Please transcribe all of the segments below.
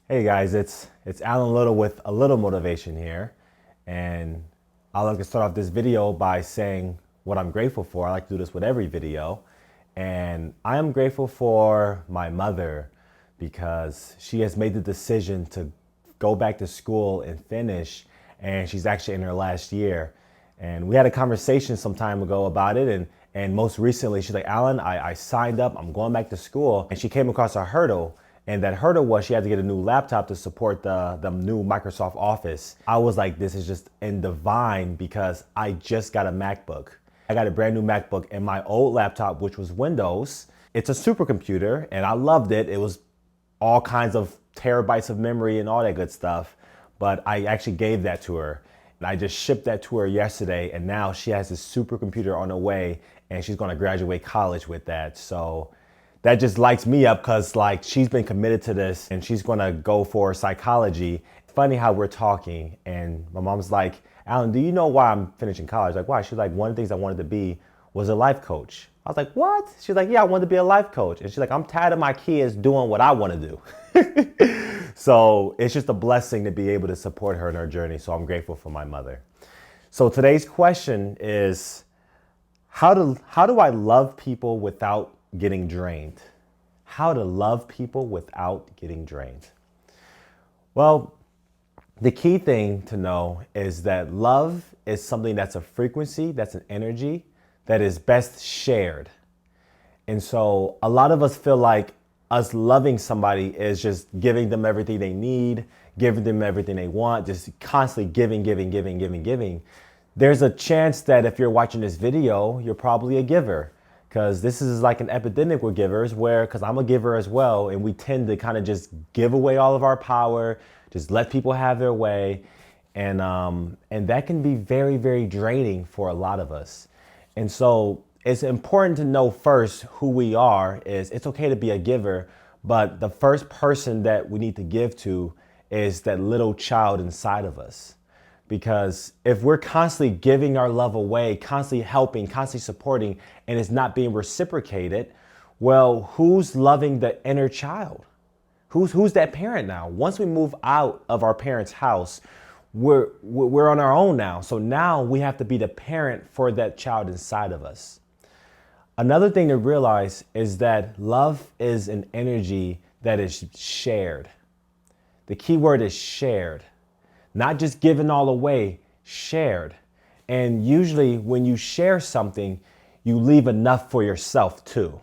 Hey guys, it's Alan Little with a little motivation here, and I'd like to start off this video by saying what I'm grateful for. I like to do this with every video, and I am grateful for my mother because she has made the decision to go back to school and finish, and she's actually in her last year. And we had a conversation some time ago about it, and most recently she's like, Alan, I signed up, I'm going back to school, and she came across a hurdle. And that hurdle was she had to get a new laptop to support the new Microsoft Office. I was like, this is just in divine because I just got a MacBook. I got a brand new MacBook, and my old laptop, which was Windows, it's a supercomputer and I loved it. It was all kinds of terabytes of memory and all that good stuff. But I actually gave that to her. And I just shipped that to her yesterday, and now she has this supercomputer on the way and she's gonna graduate college with that. So that just lights me up because like she's been committed to this and she's gonna go for psychology. It's funny how we're talking and my mom's like, Alan, do you know why I'm finishing college? Like, why? She's like, one of the things I wanted to be was a life coach. I was like, what? She's like, yeah, I wanted to be a life coach. And she's like, I'm tired of my kids doing what I want to do. So it's just a blessing to be able to support her in her journey. So I'm grateful for my mother. So today's question is, how do I love people without getting drained? How to love people without getting drained. Well, the key thing to know is that love is something that's a frequency, that's an energy that is best shared. And so a lot of us feel like us loving somebody is just giving them everything they need, giving them everything they want, just constantly giving. There's a chance that if you're watching this video, you're probably a giver. Because this is like an epidemic with givers where, because I'm a giver as well, and we tend to kind of just give away all of our power, just let people have their way. And that can be very, very draining for a lot of us. And so it's important to know first who we are. Is it's okay to be a giver, but the first person that we need to give to is that little child inside of us. Because if we're constantly giving our love away, constantly helping, constantly supporting, and it's not being reciprocated, well, who's loving the inner child? Who's that parent now? Once we move out of our parents' house, we're on our own now. So now we have to be the parent for that child inside of us. Another thing to realize is that love is an energy that is shared. The key word is shared. Not just given all away, shared. And usually when you share something, you leave enough for yourself too.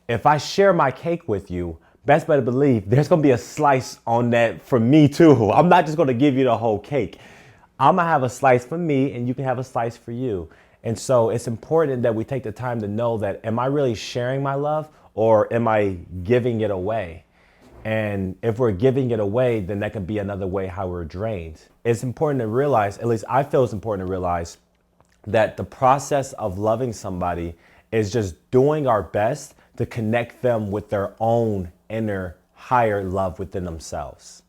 If I share my cake with you, best better believe there's gonna be a slice on that for me too. I'm not just gonna give you the whole cake. I'm gonna have a slice for me and you can have a slice for you. And so it's important that we take the time to know that, am I really sharing my love or am I giving it away? And if we're giving it away, then that could be another way how we're drained. It's important to realize, at least I feel it's important to realize, that the process of loving somebody is just doing our best to connect them with their own inner higher love within themselves.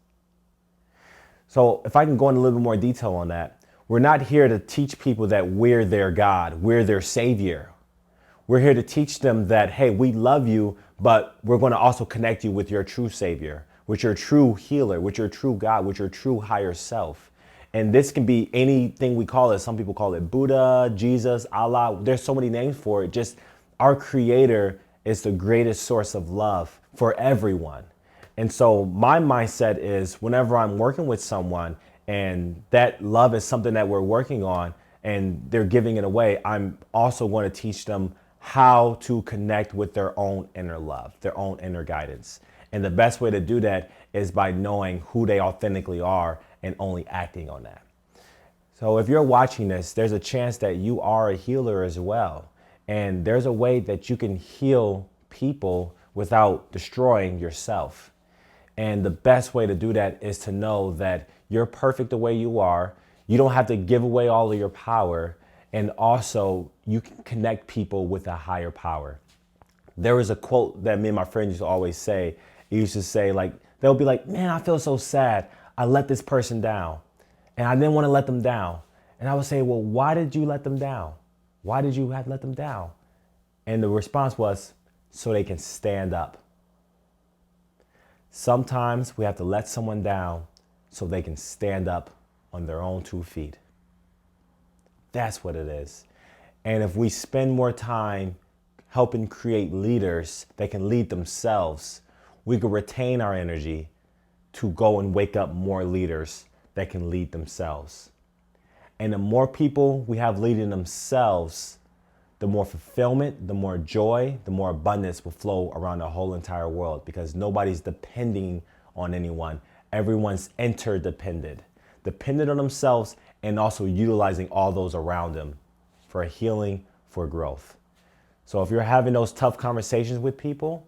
So if I can go into a little bit more detail on that, we're not here to teach people that we're their God, we're their savior. We're here to teach them that, hey, we love you, but we're going to also connect you with your true savior, with your true healer, with your true God, with your true higher self. And this can be anything we call it. Some people call it Buddha, Jesus, Allah. There's so many names for it. Just our creator is the greatest source of love for everyone. And so my mindset is whenever I'm working with someone and that love is something that we're working on and they're giving it away, I'm also going to teach them how to connect with their own inner love, their own inner guidance. And the best way to do that is by knowing who they authentically are and only acting on that. So if you're watching this, there's a chance that you are a healer as well. And there's a way that you can heal people without destroying yourself. And the best way to do that is to know that you're perfect the way you are. You don't have to give away all of your power. And also, you can connect people with a higher power. There was a quote that me and my friends used to always say. It used to say, like, they'll be like, man, I feel so sad. I let this person down. And I didn't want to let them down. And I would say, well, why did you let them down? Why did you have to let them down? And the response was, so they can stand up. Sometimes we have to let someone down so they can stand up on their own 2 feet. That's what it is. And if we spend more time helping create leaders that can lead themselves, we can retain our energy to go and wake up more leaders that can lead themselves. And the more people we have leading themselves, the more fulfillment, the more joy, the more abundance will flow around the whole entire world, because nobody's depending on anyone. Everyone's interdependent, dependent on themselves, and also utilizing all those around them for healing, for growth. So if you're having those tough conversations with people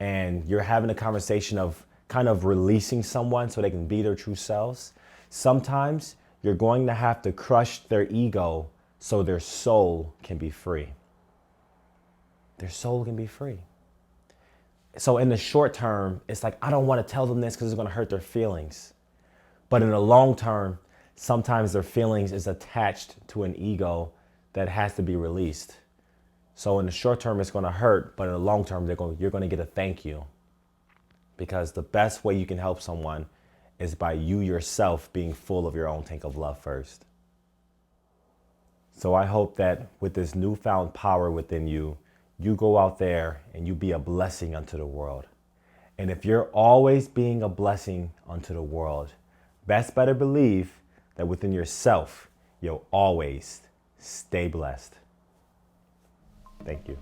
and you're having a conversation of kind of releasing someone so they can be their true selves, sometimes you're going to have to crush their ego so their soul can be free. Their soul can be free. So in the short term, it's like, I don't want to tell them this because it's going to hurt their feelings. But in the long term, sometimes their feelings is attached to an ego that has to be released. So in the short term, it's going to hurt, but in the long term, you're going to get a thank you. Because the best way you can help someone is by you yourself being full of your own tank of love first. So I hope that with this newfound power within you, you go out there and you be a blessing unto the world. And if you're always being a blessing unto the world, best better believe that within yourself, you'll always stay blessed. Thank you.